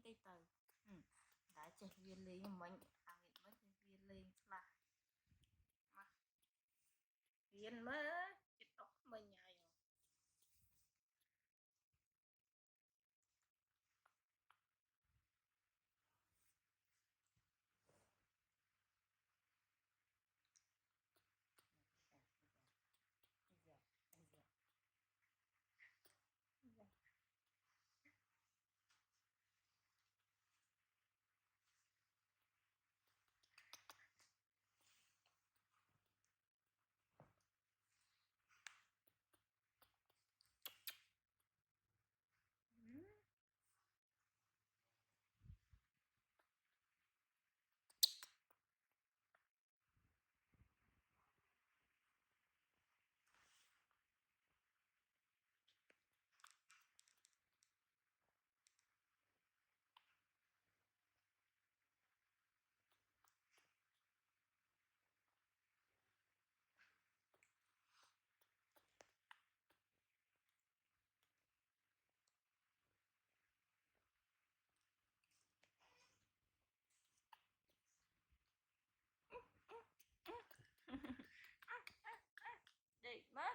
tí từ đã chạy viên lý mình à nghiệt mất viên lý là mà viên mới chết ốc mình nhảy đi mất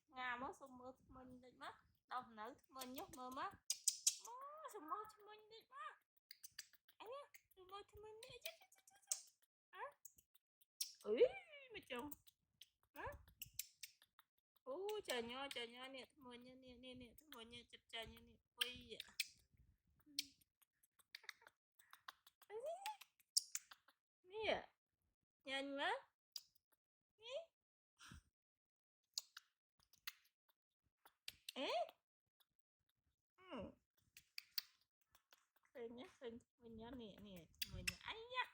ngà mất xong mơ mình đi mất đâu nữ mình nhúc mơ mất xong mơ mình đi mất anh nhá xong mơ mình đi chứ ui mà chồng hả trời nho nè mình nè mình nha chụp trời nha nè ui nè nhanh mất ế xinh nhá xinh mình nhá nè mình ấy nhá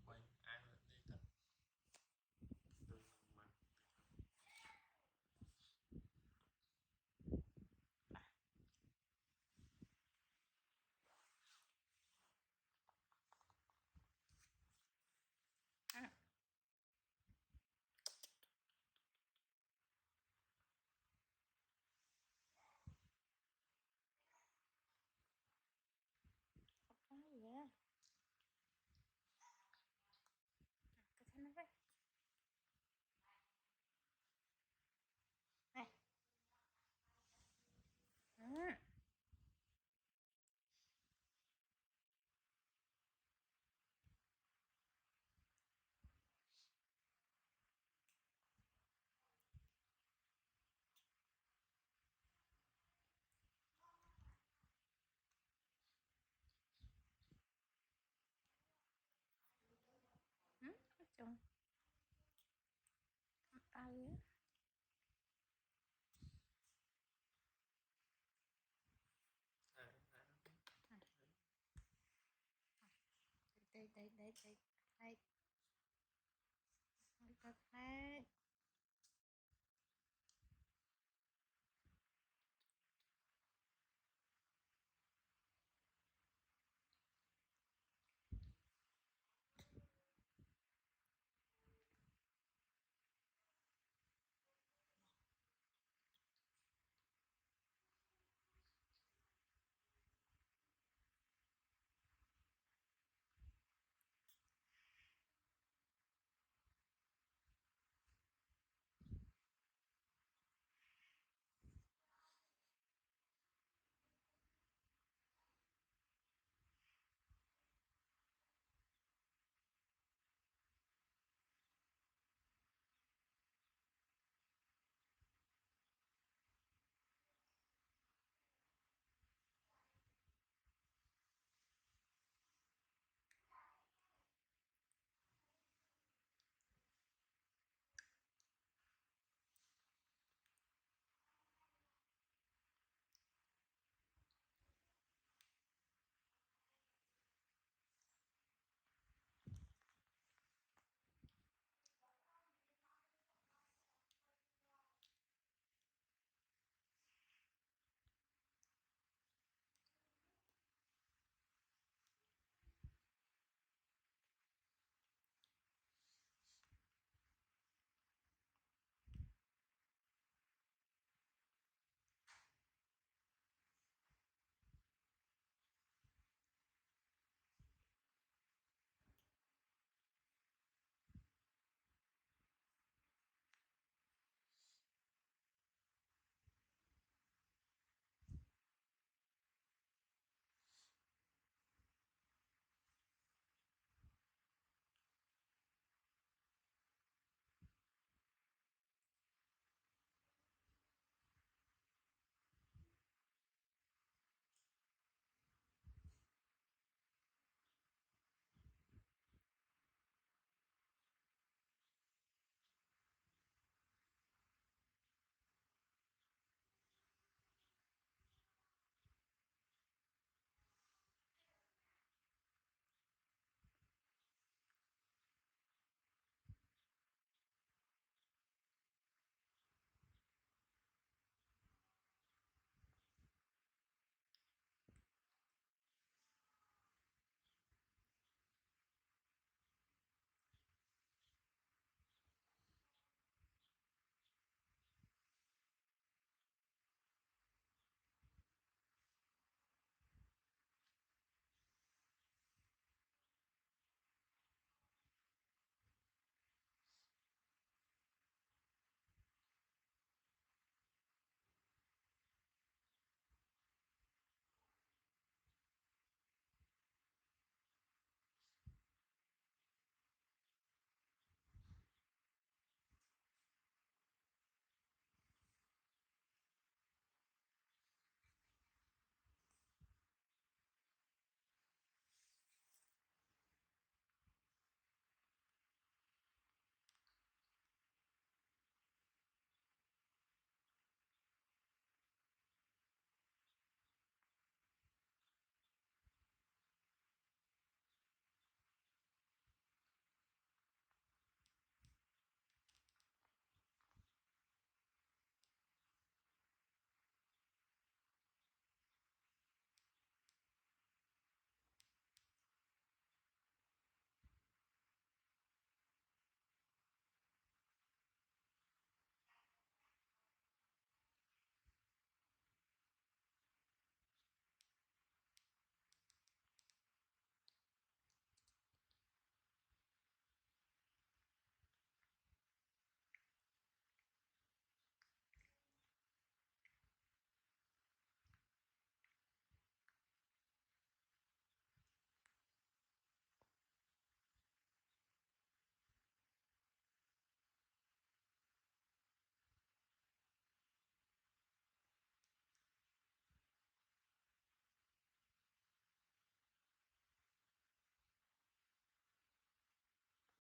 Quay ai mà đi thích từ mình gì vậy cái thân nó vậy này chồng tay á đây